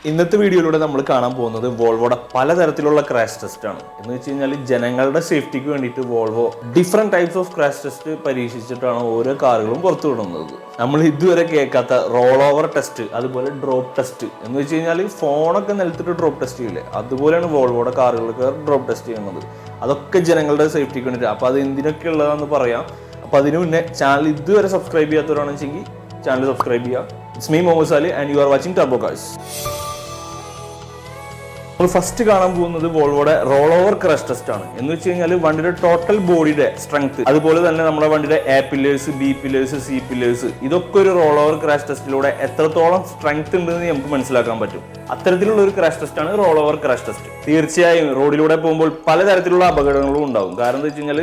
ഇന്നത്തെ വീഡിയോയിലൂടെ നമ്മൾ കാണാൻ പോകുന്നത് വോൾവോയുടെ പലതരത്തിലുള്ള ക്രാഷ് ടെസ്റ്റ് ആണ്. എന്ന് വെച്ച് കഴിഞ്ഞാൽ ജനങ്ങളുടെ സേഫ്റ്റിക്ക് വേണ്ടിയിട്ട് Volvo different types of crash test പരീക്ഷിച്ചിട്ടാണ് ഓരോ കാറുകളും പുറത്തു വിടുന്നത്. നമ്മൾ ഇതുവരെ കേൾക്കാത്ത റോൾ ഓവർ ടെസ്റ്റ്, അതുപോലെ ഡ്രോപ്പ് ടെസ്റ്റ്. എന്ന് വെച്ച് കഴിഞ്ഞാൽ ഫോണൊക്കെ നിലത്തിട്ട് ഡ്രോപ്പ് ടെസ്റ്റ് ചെയ്യില്ലേ, അതുപോലെയാണ് വോൾവോയുടെ കാറുകൾക്ക് ഡ്രോപ്പ് ടെസ്റ്റ് ചെയ്യുന്നത്. അതൊക്കെ ജനങ്ങളുടെ സേഫ്റ്റിക്ക് വേണ്ടിയിട്ട്. അപ്പോൾ അത് എന്തിനൊക്കെ ഉള്ളതാണെന്ന് പറയാം. അപ്പോൾ അതിനു മുന്നേ ചാനൽ ഇതുവരെ സബ്സ്ക്രൈബ് ചെയ്യാത്തവരാണെന്ന് വെച്ചെങ്കിൽ ചാനൽ സബ്സ്ക്രൈബ് ചെയ്യുക. It's me Muhammad Ali and you are watching Turbo Cars. നമ്മൾ ഫസ്റ്റ് കാണാൻ പോകുന്നത് വോൾവോയുടെ റോൾ ഓവർ ക്രാഷ് ടെസ്റ്റ് ആണ്. എന്ന് വെച്ച് കഴിഞ്ഞാൽ വണ്ടിയുടെ ടോട്ടൽ ബോഡിയുടെ സ്ട്രെങ്ത്, അതുപോലെ തന്നെ നമ്മുടെ വണ്ടിയുടെ A pillars, B pillars, C pillars, ഇതൊക്കെ ഒരു റോൾ ഓവർ ക്രാഷ് ടെസ്റ്റിലൂടെ എത്രത്തോളം സ്ട്രെങ്ത് ഉണ്ടെന്ന് നമുക്ക് മനസ്സിലാക്കാൻ പറ്റും. അത്തരത്തിലുള്ള ഒരു ക്രാഷ് ടെസ്റ്റ് ആണ് റോൾ ഓവർ ക്രാഷ് ടെസ്റ്റ്. തീർച്ചയായും റോഡിലൂടെ പോകുമ്പോൾ പലതരത്തിലുള്ള അപകടങ്ങളും ഉണ്ടാവും. കാരണം എന്താ വെച്ച് കഴിഞ്ഞാൽ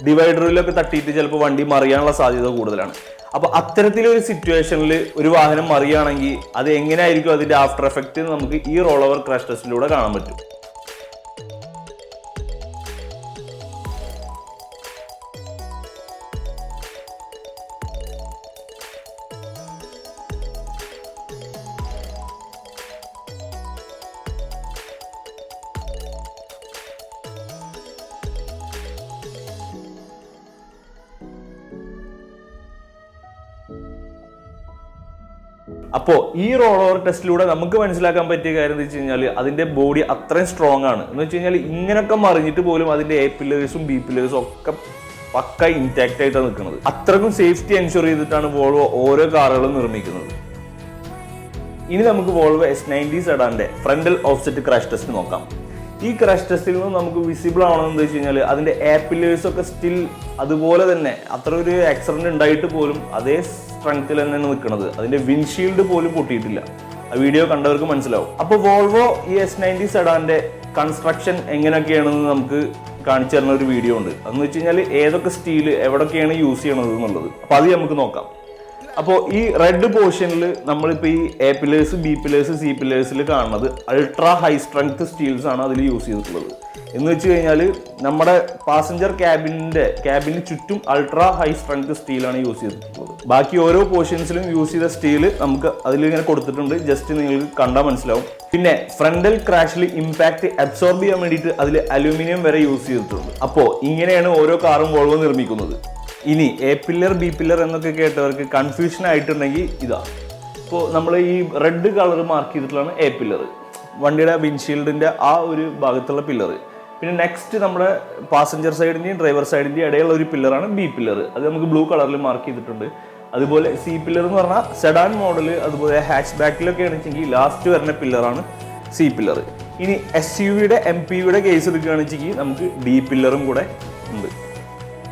ഡിവൈഡറിലൊക്കെ തട്ടിയിട്ട് ചിലപ്പോൾ വണ്ടി മറിയാനുള്ള സാധ്യത കൂടുതലാണ്. അപ്പൊ അത്തരത്തിലൊരു സിറ്റുവേഷനിൽ ഒരു വാഹനം മറിയുകയാണെങ്കിൽ അത് എങ്ങനെയായിരിക്കും അതിന്റെ ആഫ്റ്റർ എഫക്റ്റ് നമുക്ക് ഈ റോൾ ഓവർ ക്രാഷ് ടെസ്റ്റിലൂടെ കാണാൻ പറ്റും. അപ്പോൾ ഈ റോൾ ഓവർ ടെസ്റ്റിലൂടെ നമുക്ക് മനസ്സിലാക്കാൻ പറ്റിയ കാര്യം എന്ന് വെച്ച് കഴിഞ്ഞാൽ അതിന്റെ ബോഡി അത്രയും സ്ട്രോങ് ആണ്. എന്ന് വെച്ച് കഴിഞ്ഞാൽ ഇങ്ങനെയൊക്കെ മറിഞ്ഞിട്ട് പോലും അതിന്റെ എ പില്ലേഴ്സും ബി പില്ലേഴ്സും ഒക്കെ പക്ക ഇൻടാക്ട് ആയിട്ടാണ് നിൽക്കുന്നത്. അത്രക്കും സേഫ്റ്റി എൻഷുർ ചെയ്തിട്ടാണ് വോൾവോ ഓരോ കാറുകളും നിർമ്മിക്കുന്നത്. ഇനി നമുക്ക് വോൾവോ S90 സെഡാന്റെ ഫ്രണ്ടൽ ഓഫ്സെറ്റ് ക്രാഷ് ടെസ്റ്റ് നോക്കാം. ഈ ക്രാഷ് ടെസ്റ്റിൽ നിന്ന് നമുക്ക് വിസിബിൾ ആവണമെന്ന് വെച്ച് കഴിഞ്ഞാൽ അതിന്റെ എ പില്ലേഴ്സ് ഒക്കെ സ്റ്റിൽ അതുപോലെ തന്നെ അത്ര ഒരു ആക്സിഡന്റ് ഉണ്ടായിട്ട് പോലും അതേ സ്ട്രെങ്ത്തിൽ തന്നെയാണ് നിൽക്കുന്നത്. അതിന്റെ വിൻഷീൽഡ് പോലും പൊട്ടിയിട്ടില്ല. ആ വീഡിയോ കണ്ടവർക്ക് മനസ്സിലാവും. അപ്പോൾ വോൾവോ ഈ S90 സെഡാന്റെ കൺസ്ട്രക്ഷൻ എങ്ങനെയൊക്കെയാണെന്ന് നമുക്ക് കാണിച്ചു തരുന്ന ഒരു വീഡിയോ ഉണ്ട്. അതെന്ന് വെച്ച് കഴിഞ്ഞാൽ ഏതൊക്കെ സ്റ്റീല് എവിടെയൊക്കെയാണ് യൂസ് ചെയ്യണത് എന്നുള്ളത്. അപ്പോൾ അത് നമുക്ക് നോക്കാം. അപ്പോൾ ഈ റെഡ് പോർഷനിൽ നമ്മളിപ്പോൾ ഈ A pillars, B pillars, C പില്ലേഴ്സിൽ കാണുന്നത് അൾട്രാ ഹൈ സ്ട്രെങ്ത് സ്റ്റീൽസ് ആണ് അതിൽ യൂസ് ചെയ്തിട്ടുള്ളത്. എന്ന് വെച്ച് കഴിഞ്ഞാൽ നമ്മുടെ പാസഞ്ചർ ക്യാബിന് ചുറ്റും അൾട്രാ ഹൈ സ്ട്രെങ്ത് സ്റ്റീലാണ് യൂസ് ചെയ്തിട്ടുള്ളത്. ബാക്കി ഓരോ പോർഷൻസിലും യൂസ് ചെയ്ത സ്റ്റീല് നമുക്ക് അതിലിങ്ങനെ കൊടുത്തിട്ടുണ്ട്. ജസ്റ്റ് നിങ്ങൾക്ക് കണ്ടാൽ മനസ്സിലാവും. പിന്നെ ഫ്രണ്ടൽ ക്രാഷിൽ ഇമ്പാക്ട് അബ്സോർബ് ചെയ്യാൻ വേണ്ടിയിട്ട് അതിൽ അലൂമിനിയം വരെ യൂസ് ചെയ്തിട്ടുണ്ട്. അപ്പോൾ ഇങ്ങനെയാണ് ഓരോ കാറും വോൾവോ നിർമ്മിക്കുന്നത്. ഇനി എ പില്ലർ, ബി പില്ലർ എന്നൊക്കെ കേട്ടവർക്ക് കൺഫ്യൂഷൻ ആയിട്ടുണ്ടെങ്കിൽ ഇതാ. ഇപ്പോൾ നമ്മൾ ഈ റെഡ് കളർ മാർക്ക് ചെയ്തിട്ടുള്ളതാണ് എ പില്ലർ, വണ്ടിയുടെ വിൻഷീൽഡിന്റെ ആ ഒരു ഭാഗത്തുള്ള പില്ലർ. പിന്നെ നെക്സ്റ്റ് നമ്മുടെ പാസഞ്ചർ സൈഡിന്റെയും ഡ്രൈവർ സൈഡിന്റെയും ഇടയിലുള്ള ഒരു പില്ലറാണ് ബി പില്ലർ. അത് നമുക്ക് ബ്ലൂ കളറിൽ മാർക്ക് ചെയ്തിട്ടുണ്ട്. അതുപോലെ സി പില്ലർ എന്ന് പറഞ്ഞാൽ സെഡാൻ മോഡൽ, അതുപോലെ ഹാച്ച് ബാക്കിലൊക്കെ ആണെന്നുവെച്ചെങ്കിൽ ലാസ്റ്റ് വരുന്ന പില്ലറാണ് സി പില്ലർ. ഇനി SUVയുടെ MPVയുടെ കേസ് എടുക്കുകയാണെന്നുവെച്ചെങ്കിൽ നമുക്ക് ഡി പില്ലറും കൂടെ ഉണ്ട്.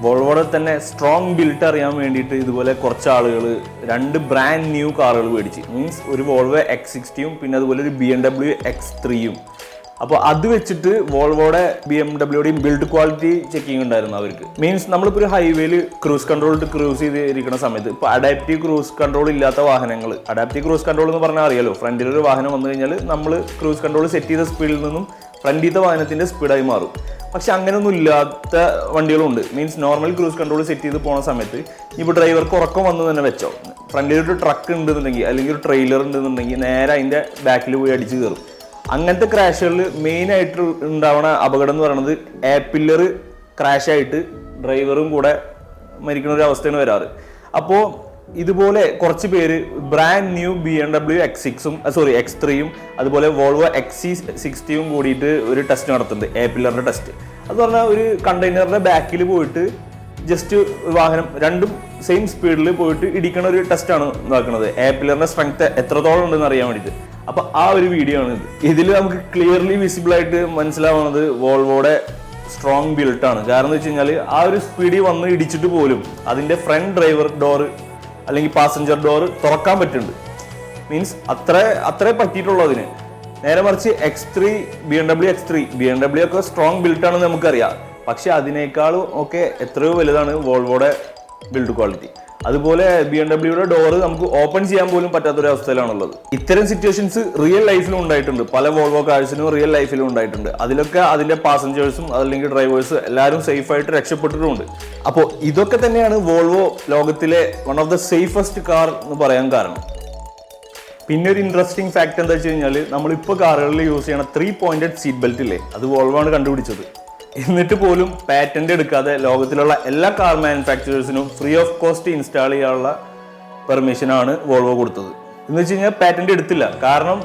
വോൾവോയുടെ തന്നെ സ്ട്രോങ് ബിൽട്ട് അറിയാൻ വേണ്ടിയിട്ട് ഇതുപോലെ കുറച്ച് ആളുകൾ 2 ബ്രാൻഡ് ന്യൂ കാറുകൾ മേടിച്ച്, മീൻസ് ഒരു വോൾവോ X60യും പിന്നെ അതുപോലെ ഒരു BMW X3യും. അപ്പോൾ അത് വെച്ചിട്ട് വോൾവോയുടെ BMWയുടെയും ബിൽഡ് ക്വാളിറ്റി ചെക്കിങ് ഉണ്ടായിരുന്നു അവർക്ക്. മീൻസ് നമ്മളിപ്പോൾ ഒരു ഹൈവേയിൽ ക്രൂസ് കൺട്രോൾ ഇട്ട് ക്രൂസ് ചെയ്തിരിക്കുന്ന സമയത്ത് ഇപ്പോൾ അഡാപ്റ്റീവ് ക്രൂസ് കൺട്രോൾ ഇല്ലാത്ത വാഹനങ്ങൾ, അഡാപ്റ്റീവ് ക്രൂസ് കൺട്രോൾ എന്ന് പറഞ്ഞാൽ അറിയാലോ, ഫ്രണ്ടിലൊരു വാഹനം വന്നു കഴിഞ്ഞാൽ നമ്മൾ ക്രൂസ് കൺട്രോൾ സെറ്റ് ചെയ്ത സ്പീഡിൽ നിന്നും ഫ്രണ്ടിലത്തെ വാഹനത്തിന്റെ സ്പീഡായി മാറും. പക്ഷെ അങ്ങനെയൊന്നും ഇല്ലാത്ത വണ്ടികളുണ്ട്. Means normal cruise control set ചെയ്ത് പോകുന്ന സമയത്ത് ഇപ്പോൾ ഡ്രൈവർക്ക് ഉറക്കം വന്നു തന്നെ വെച്ചോ, ഫ്രണ്ടിലൊരു ട്രക്ക് ഉണ്ടെന്നുണ്ടെങ്കിൽ അല്ലെങ്കിൽ ഒരു ട്രെയിലർ ഉണ്ടെന്നുണ്ടെങ്കിൽ നേരെ അതിൻ്റെ ബാക്കിൽ പോയി അടിച്ച് കയറും. അങ്ങനത്തെ ക്രാഷുകളിൽ മെയിൻ ആയിട്ട് ഉണ്ടാവുന്ന അപകടം എന്ന് പറയുന്നത് എ പില്ലർ ക്രാഷ് ആയിട്ട് ഡ്രൈവറും കൂടെ മരിക്കുന്ന ഒരു അവസ്ഥയാണ് വരാറ്. അപ്പോൾ ഇതുപോലെ കുറച്ച് പേര് ബ്രാൻഡ് ന്യൂ BMW X3യും അതുപോലെ വോൾവോ XC60യും കൂടിയിട്ട് ഒരു ടെസ്റ്റ് നടത്തുന്നുണ്ട്, എ പില്ലറിന്റെ ടെസ്റ്റ്. അത് പറഞ്ഞാൽ ഒരു കണ്ടെയ്നറിന്റെ ബാക്കിൽ പോയിട്ട് ജസ്റ്റ് വാഹനം രണ്ടും സെയിം സ്പീഡിൽ പോയിട്ട് ഇടിക്കണ ഒരു ടെസ്റ്റാണ് നടക്കുന്നത്. എ പില്ലറിന്റെ സ്ട്രെങ്ത് എത്രത്തോളം ഉണ്ടെന്ന് അറിയാൻ വേണ്ടിയിട്ട്. അപ്പൊ ആ ഒരു വീഡിയോ ആണ് ഇത്. ഇതിൽ നമുക്ക് ക്ലിയർലി വിസിബിൾ ആയിട്ട് മനസ്സിലാവുന്നത് വോൾവോയുടെ സ്ട്രോങ് ബിൽട്ടാണ്. കാരണം എന്ന് വെച്ച് കഴിഞ്ഞാൽ ആ ഒരു സ്പീഡിൽ വന്ന് ഇടിച്ചിട്ട് പോലും അതിന്റെ ഫ്രണ്ട് ഡ്രൈവർ ഡോറ് അല്ലെങ്കിൽ പാസഞ്ചർ ഡോർ തുറക്കാൻ പറ്റുന്നുണ്ട്. മീൻസ് അത്രേ പറ്റിയിട്ടുള്ളതിന്. നേരെ മറിച്ച് BMW X3 ഒക്കെ സ്ട്രോങ് ബിൽട്ടാണെന്ന് നമുക്കറിയാം. പക്ഷെ അതിനേക്കാളും ഒക്കെ എത്രയോ വലുതാണ് വോൾവോയുടെ ബിൽഡ് ക്വാളിറ്റി. അതുപോലെ BMW ഡോറ് നമുക്ക് ഓപ്പൺ ചെയ്യാൻ പോലും പറ്റാത്തൊരവസ്ഥയിലാണുള്ളത്. ഇത്തരം സിറ്റുവേഷൻസ് റിയൽ ലൈഫിലും ഉണ്ടായിട്ടുണ്ട്. പല വോൾവോ കാഴ്സിനും റിയൽ ലൈഫിലും ഉണ്ടായിട്ടുണ്ട്. അതിലൊക്കെ അതിന്റെ പാസഞ്ചേഴ്സും അല്ലെങ്കിൽ ഡ്രൈവേഴ്സ് എല്ലാവരും സേഫ് ആയിട്ട് രക്ഷപ്പെട്ടിട്ടുമുണ്ട്. അപ്പോൾ ഇതൊക്കെ തന്നെയാണ് വോൾവോ ലോകത്തിലെ one of the safest car എന്ന് പറയാൻ കാരണം. പിന്നെ ഒരു ഇൻട്രസ്റ്റിംഗ് ഫാക്ട് എന്താ വെച്ച് കഴിഞ്ഞാൽ നമ്മളിപ്പോൾ കാറുകളിൽ യൂസ് ചെയ്യണ 3 pointed സീറ്റ് ബെൽറ്റ് ഇല്ലേ, അത് വോൾവോ ആണ് കണ്ടുപിടിച്ചത്. എന്നിട്ട് പോലും പാറ്റന്റ് എടുക്കാതെ ലോകത്തിലുള്ള എല്ലാ കാർ മാനുഫാക്ചറേഴ്സിനും ഫ്രീ ഓഫ് കോസ്റ്റ് ഇൻസ്റ്റാൾ ചെയ്യാനുള്ള പെർമിഷനാണ് വോൾവോ കൊടുത്തത്. എന്ന് വെച്ച് കഴിഞ്ഞാൽ പാറ്റന്റ് എടുത്തില്ല, കാരണം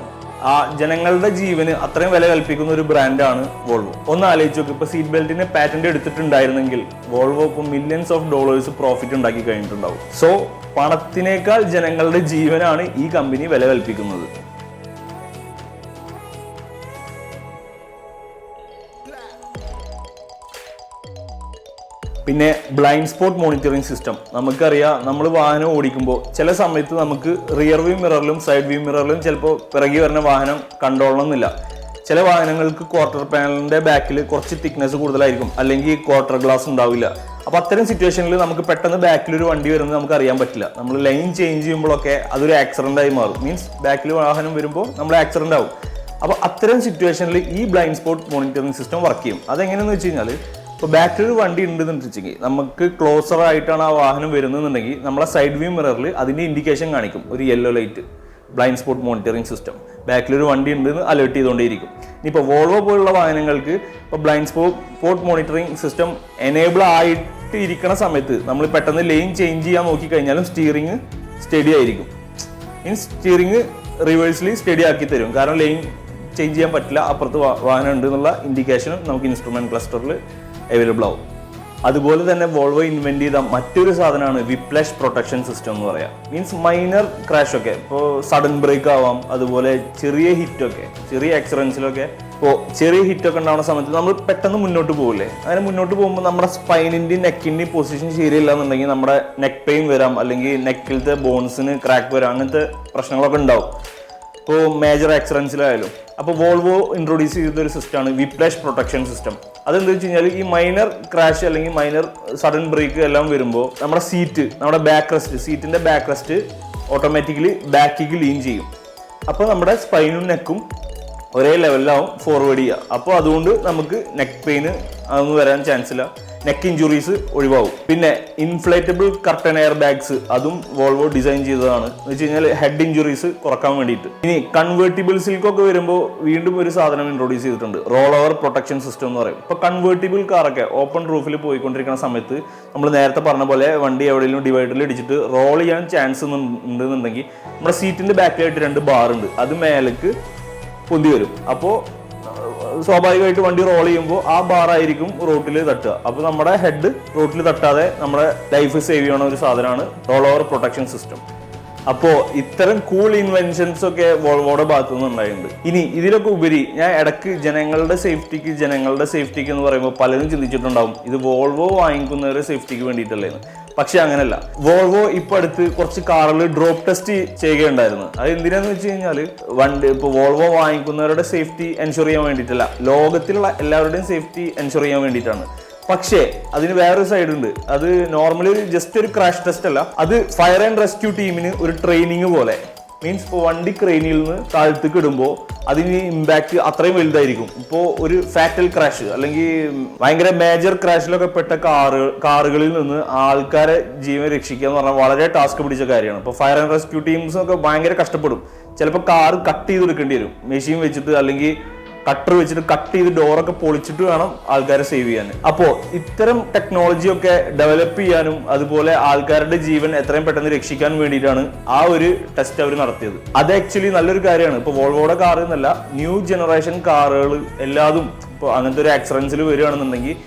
ആ ജനങ്ങളുടെ ജീവന് അത്രയും വില കൽപ്പിക്കുന്ന ഒരു ബ്രാൻഡാണ് വോൾവോ. ഒന്ന് ആലോചിച്ച് നോക്ക്, ഇപ്പൊ സീറ്റ് ബെൽറ്റിന് പാറ്റന്റ് എടുത്തിട്ടുണ്ടായിരുന്നെങ്കിൽ വോൾവോ ഇപ്പോൾ മില്യൺസ് ഓഫ് ഡോളേഴ്സ് പ്രോഫിറ്റ് ഉണ്ടാക്കി കഴിഞ്ഞിട്ടുണ്ടാവും. സോ പണത്തിനേക്കാൾ ജനങ്ങളുടെ ജീവനാണ് ഈ കമ്പനി വില കൽപ്പിക്കുന്നത്. പിന്നെ ബ്ലൈൻഡ് സ്പോട്ട് മോണിറ്ററിംഗ് സിസ്റ്റം. നമുക്കറിയാം, നമ്മൾ വാഹനം ഓടിക്കുമ്പോൾ ചില സമയത്ത് നമുക്ക് റിയർ വ്യൂ മിററിലും സൈഡ് വ്യൂ മിററിലും ചിലപ്പോൾ പിറകി വരുന്ന വാഹനം കണ്ടോളണമെന്നില്ല. ചില വാഹനങ്ങൾക്ക് ക്വാർട്ടർ പാനലിന്റെ ബാക്കിൽ കുറച്ച് തിക്നെസ് കൂടുതലായിരിക്കും, അല്ലെങ്കിൽ ക്വാർട്ടർ ഗ്ലാസ് ഉണ്ടാവില്ല. അപ്പോൾ അത്തരം സിറ്റുവേഷനിൽ നമുക്ക് പെട്ടെന്ന് ബാക്കിൽ ഒരു വണ്ടി വരുന്നത് നമുക്ക് അറിയാൻ പറ്റില്ല. നമ്മൾ ലൈൻ ചേഞ്ച് ചെയ്യുമ്പോഴൊക്കെ അതൊരു ആക്സിഡന്റ് ആയി മാറും. മീൻസ് ബാക്കിൽ വാഹനം വരുമ്പോൾ നമ്മൾ ആക്സിഡന്റ് ആവും. അപ്പോൾ അത്തരം സിറ്റുവേഷനിൽ ഈ blind spot monitoring system work ചെയ്യും. അതെങ്ങനെയാണെന്ന് വെച്ച് കഴിഞ്ഞാൽ, ഇപ്പോൾ ബാക്കിൽ ഒരു വണ്ടി ഉണ്ടെന്ന് വെച്ചെങ്കിൽ നമുക്ക് ക്ലോസർ ആയിട്ടാണ് ആ വാഹനം വരുന്നതെന്നുണ്ടെങ്കിൽ നമ്മളെ സൈഡ് വ്യൂ മിററിൽ അതിൻ്റെ ഇൻഡിക്കേഷൻ കാണിക്കും, ഒരു yellow light. Blind spot monitoring system ബാക്കിലൊരു വണ്ടി ഉണ്ടെന്ന് അലേർട്ട് ചെയ്തുകൊണ്ടേയിരിക്കും. ഇനിയിപ്പോൾ വോൾവോ പോലുള്ള വാഹനങ്ങൾക്ക് ഇപ്പോൾ blind spot monitoring system enable ആയിട്ട് ഇരിക്കുന്ന സമയത്ത് നമ്മൾ പെട്ടെന്ന് ലൈൻ ചേഞ്ച് ചെയ്യാൻ നോക്കിക്കഴിഞ്ഞാലും സ്റ്റിയറിംഗ് സ്റ്റഡി ആയിരിക്കും. മീൻസ് സ്റ്റിയറിംഗ് റിവേഴ്സിൽ സ്റ്റഡി ആക്കി തരും, കാരണം ലൈൻ ചേഞ്ച് ചെയ്യാൻ പറ്റില്ല, അപ്പുറത്ത് വാഹനം ഉണ്ട് എന്നുള്ള ഇൻഡിക്കേഷൻ നമുക്ക് ഇൻസ്ട്രുമെന്റ് ക്ലസ്റ്ററിൽ അവൈലബിൾ ആവും. അതുപോലെ തന്നെ വോൾവോ ഇൻവെന്റ് ചെയ്ത മറ്റൊരു സാധനമാണ് വിപ്ലാഷ് പ്രൊട്ടക്ഷൻ സിസ്റ്റം എന്ന് പറയാം. മീൻസ് മൈനർ ക്രാഷ് ഒക്കെ, ഇപ്പോൾ സഡൻ ബ്രേക്ക് ആവാം, അതുപോലെ ചെറിയ ഹിറ്റൊക്കെ, ചെറിയ ആക്സിഡൻസിലൊക്കെ ഇപ്പോൾ ചെറിയ ഹിറ്റൊക്കെ ഉണ്ടാവുന്ന സമയത്ത് നമ്മൾ പെട്ടെന്ന് മുന്നോട്ട് പോകില്ലേ, അങ്ങനെ മുന്നോട്ട് പോകുമ്പോൾ നമ്മുടെ സ്പൈനിൻ്റെയും നെക്കിൻ്റെയും പൊസിഷൻ ശരിയല്ല എന്നുണ്ടെങ്കിൽ നമ്മുടെ നെക്ക് പെയിൻ വരാം, അല്ലെങ്കിൽ നെക്കിലത്തെ ബോൺസിന് ക്രാക്ക് വരാം, അങ്ങനത്തെ പ്രശ്നങ്ങളൊക്കെ ഉണ്ടാവും ഇപ്പോൾ മേജർ ആക്സിഡൻസിലായാലും. അപ്പോൾ വോൾവോ ഇൻട്രൊഡ്യൂസ് ചെയ്തൊരു സിസ്റ്റമാണ് വിപ്ലാഷ് പ്രൊട്ടക്ഷൻ സിസ്റ്റം. അതെന്താ വെച്ച് കഴിഞ്ഞാൽ, ഈ മൈനർ ക്രാഷ് അല്ലെങ്കിൽ മൈനർ സഡൻ ബ്രേക്ക് എല്ലാം വരുമ്പോൾ നമ്മുടെ നമ്മുടെ ബാക്ക് റെസ്റ്റ്, സീറ്റിന്റെ ബാക്ക് റെസ്റ്റ് ഓട്ടോമാറ്റിക്കലി ബാക്കിലേക്ക് ലീൻ ചെയ്യും. അപ്പോൾ നമ്മുടെ സ്പൈനും നെക്കും ഒരേ ലെവലിലാവും ഫോർവേഡ് ചെയ്യുക. അപ്പോൾ അതുകൊണ്ട് നമുക്ക് നെക്ക് പെയിന് അതൊന്നും വരാൻ ചാൻസ് ഇല്ല, നെക്ക് ഇഞ്ചുറീസ് ഒഴിവാകും. പിന്നെ ഇൻഫ്ലേറ്റബിൾ കർട്ടൻ എയർ ബാഗ്സ്, അതും വോൾവോ ഡിസൈൻ ചെയ്തതാണ്. എന്ന് വെച്ച് കഴിഞ്ഞാൽ ഹെഡ് ഇഞ്ചുറീസ് കുറക്കാൻ വേണ്ടിയിട്ട്. ഇനി കൺവേർട്ടിബിൾസിലേക്കൊക്കെ വരുമ്പോൾ വീണ്ടും ഒരു സാധനം ഇൻട്രൊഡ്യൂസ് ചെയ്തിട്ടുണ്ട്, റോൾ ഓവർ പ്രൊട്ടക്ഷൻ സിസ്റ്റം എന്ന് പറയും. ഇപ്പോൾ കൺവേർട്ടിബിൾ കാറൊക്കെ ഓപ്പൺ റൂഫിൽ പോയിക്കൊണ്ടിരിക്കുന്ന സമയത്ത് നമ്മൾ നേരത്തെ പറഞ്ഞ പോലെ വണ്ടി എവിടെയെങ്കിലും ഡിവൈഡറിൽ ഇടിച്ചിട്ട് റോൾ ചെയ്യാൻ ചാൻസ് ഉണ്ടെന്നുണ്ടെങ്കിൽ നമ്മുടെ സീറ്റിന്റെ ബാക്കിലായിട്ട് 2 ബാർ ഉണ്ട്, അത് മേലേക്ക് പൊന്തി വരും. അപ്പോൾ സ്വാഭാവികമായിട്ട് വണ്ടി റോൾ ചെയ്യുമ്പോൾ ആ ബാറായിരിക്കും റോട്ടിൽ തട്ടുക. അപ്പോൾ നമ്മുടെ ഹെഡ് റോട്ടിൽ തട്ടാതെ നമ്മുടെ ലൈഫ് സേവ് ചെയ്യണ ഒരു സാധനമാണ് റോൾ ഓവർ പ്രൊട്ടക്ഷൻ സിസ്റ്റം. അപ്പോൾ ഇത്തരം കൂൾ ഇൻവെൻഷൻസ് ഒക്കെ വോൾവോയുടെ ഭാഗത്തു നിന്ന് ഉണ്ടായിട്ടുണ്ട്. ഇനി ഇതിലൊക്കെ ഉപരി ഞാൻ ഇടയ്ക്ക് ജനങ്ങളുടെ സേഫ്റ്റിക്ക് എന്ന് പറയുമ്പോൾ പലരും ചിന്തിച്ചിട്ടുണ്ടാവും, ഇത് വോൾവോ വാങ്ങിക്കുന്നവരുടെ സേഫ്റ്റിക്ക് വേണ്ടിയിട്ടല്ലേന്ന്. പക്ഷെ അങ്ങനല്ല. വോൾവോ ഇപ്പൊ അടുത്ത് കുറച്ച് കാറുകൾ ഡ്രോപ്പ് ടെസ്റ്റ് ചെയ്യുകയുണ്ടായിരുന്നു. അത് എന്തിനാന്ന് വെച്ച് കഴിഞ്ഞാല് വണ്ടി ഇപ്പൊ വോൾവോ വാങ്ങിക്കുന്നവരുടെ സേഫ്റ്റി എൻഷുർ ചെയ്യാൻ വേണ്ടിയിട്ടല്ല, ലോകത്തിലുള്ള എല്ലാവരുടെയും സേഫ്റ്റി എൻഷുർ ചെയ്യാൻ വേണ്ടിയിട്ടാണ്. പക്ഷേ അതിന് വേറൊരു സൈഡ് ഉണ്ട്. അത് നോർമലി ജസ്റ്റ് ഒരു ക്രാഷ് ടെസ്റ്റ് അല്ല, അത് ഫയർ ആൻഡ് റെസ്ക്യൂ ടീമിന് ഒരു ട്രെയിനിങ് പോലെ. മീൻസ് ഇപ്പോൾ വണ്ടി ക്രെയിനിൽ നിന്ന് താഴത്തേക്ക് ഇടുമ്പോൾ അതിന് ഇമ്പാക്ട് അത്രയും വലുതായിരിക്കും. ഇപ്പോൾ ഒരു ഫാറ്റൽ ക്രാഷ് അല്ലെങ്കിൽ ഭയങ്കര മേജർ ക്രാഷിലൊക്കെ പെട്ട കാറുകളിൽ നിന്ന് ആൾക്കാരെ ജീവൻ രക്ഷിക്കുക എന്ന് പറഞ്ഞാൽ വളരെ ടാസ്ക് പിടിച്ച കാര്യമാണ്. ഇപ്പോൾ ഫയർ ആൻഡ് റെസ്ക്യൂ ടീംസൊക്കെ ഭയങ്കര കഷ്ടപ്പെടും. ചിലപ്പോൾ കാറ് കട്ട് ചെയ്തെടുക്കേണ്ടി വരും, മെഷീൻ വെച്ചിട്ട് അല്ലെങ്കിൽ കട്ടർ വെച്ചിട്ട് കട്ട് ചെയ്ത് ഡോറൊക്കെ പൊളിച്ചിട്ട് വേണം ആൾക്കാരെ സേവ് ചെയ്യാൻ. അപ്പോൾ ഇത്തരം ടെക്നോളജിയൊക്കെ ഡെവലപ്പ് ചെയ്യാനും അതുപോലെ ആൾക്കാരുടെ ജീവൻ എത്രയും പെട്ടെന്ന് രക്ഷിക്കാൻ വേണ്ടിയിട്ടാണ് ആ ഒരു ടെസ്റ്റ് അവർ നടത്തിയത്. അത് ആക്ച്വലി നല്ലൊരു കാര്യമാണ്. ഇപ്പോൾ വോൾവോയുടെ കാർ എന്നല്ല, ന്യൂ ജനറേഷൻ കാറുകൾ എല്ലാതും ഇപ്പോൾ അങ്ങനത്തെ ഒരു ആക്സിഡൻസിൽ വരികയാണെന്നുണ്ടെങ്കിൽ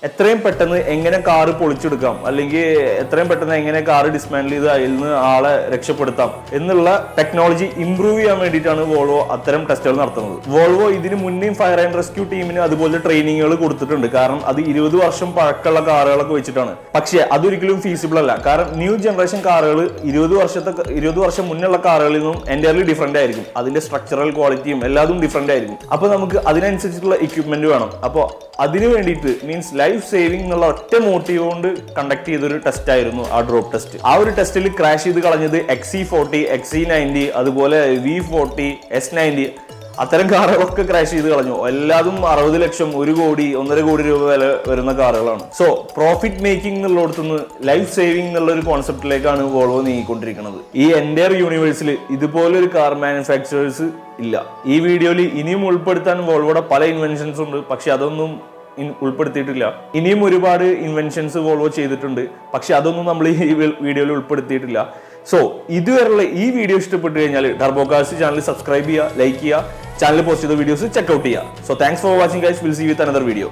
എത്രയും പെട്ടെന്ന് എങ്ങനെ കാറ് പൊളിച്ചെടുക്കാം, അല്ലെങ്കിൽ എത്രയും പെട്ടെന്ന് എങ്ങനെ കാറ് ഡിസ്മാൻഡിൽ ചെയ്ത് അതിൽ നിന്ന് ആളെ രക്ഷപ്പെടുത്താം എന്നുള്ള ടെക്നോളജി ഇംപ്രൂവ് ചെയ്യാൻ വേണ്ടിയിട്ടാണ് വോൾവോ അത്തരം ടെസ്റ്റുകൾ നടത്തുന്നത്. വോൾവോ ഇതിന് മുന്നേയും ഫയർ ആൻഡ് റെസ്ക്യൂ ടീമിന് അതുപോലെ ട്രെയിനിങ്ങുകൾ കൊടുത്തിട്ടുണ്ട്. കാരണം അത് 20 വർഷം പഴക്കമുള്ള കാറുകളൊക്കെ വെച്ചിട്ടാണ്. പക്ഷേ അതൊരിക്കലും ഫീസിബിൾ അല്ല. കാരണം ന്യൂ ജനറേഷൻ കാറുകൾ 20 വർഷം മുന്നുള്ള കാറുകളിൽ നിന്നും എൻറ്റയർലി ഡിഫറെന്റ് ആയിരിക്കും. അതിന്റെ സ്ട്രക്ചറൽ ക്വാളിറ്റിയും എല്ലാതും ഡിഫറെന്റ് ആയിരിക്കും. അപ്പോൾ നമുക്ക് അതിനനുസരിച്ചിട്ടുള്ള എക്യുപ്മെന്റ് വേണം. അപ്പോൾ അതിന് വേണ്ടിയിട്ട് മീൻസ് ലൈഫ് സേവിംഗ് എന്നുള്ള ഒറ്റ മോട്ടീവ് കൊണ്ട് കണ്ടക്ട് ചെയ്തൊരു ടെസ്റ്റ് ആയിരുന്നു ആ ഡ്രോപ്പ് ടെസ്റ്റ്. ആ ഒരു ടെസ്റ്റിൽ ക്രാഷ് ചെയ്ത് കളഞ്ഞത് XC40, XC90, അതുപോലെ V40, S90 അത്തരം കാറുകളൊക്കെ ക്രാഷ് ചെയ്ത് കളഞ്ഞു. എല്ലാതും 60 ലക്ഷം, 1 കോടി, 1.5 കോടി രൂപ വില വരുന്ന കാറുകളാണ്. സോ പ്രോഫിറ്റ് മേക്കിംഗ് എന്നുള്ളിടത്തുനിന്ന് ലൈഫ് സേവിംഗ് എന്നുള്ള ഒരു കോൺസെപ്റ്റിലേക്കാണ് വോൾവോ നീങ്ങിക്കൊണ്ടിരിക്കുന്നത്. ഈ എൻ്റയർ യൂണിവേഴ്സിൽ ഇതുപോലൊരു കാർ മാനുഫാക്ചറേഴ്സ് ഇല്ല. ഈ വീഡിയോയിൽ ഇനിയും ഉൾപ്പെടുത്താൻ വോൾവോയുടെ പല ഇൻവെൻഷൻസ് ഉണ്ട്, പക്ഷെ അതൊന്നും ഉൾപ്പെടുത്തിയിട്ടില്ല. ഇനിയും ഒരുപാട് ഇൻവെൻഷൻസ് വോൾവോ ചെയ്തിട്ടുണ്ട്, പക്ഷെ അതൊന്നും നമ്മൾ ഈ വീഡിയോയിൽ ഉൾപ്പെടുത്തിയിട്ടില്ല. സോ ഇതുവരെയുള്ള ഈ വീഡിയോ ഇഷ്ടപ്പെട്ടു കഴിഞ്ഞാൽ ടർബോ കാർസ് ചാനൽ സബ്സ്ക്രൈബ് ചെയ്യുക, ലൈക്ക് ചെയ്യുക, ചാനൽ പോസ്റ്റ് ചെയ്ത വീഡിയോസ് ചെക്ക്ഔട്ട് ചെയ്യുക. So thanks for watching guys. We'll see with another video.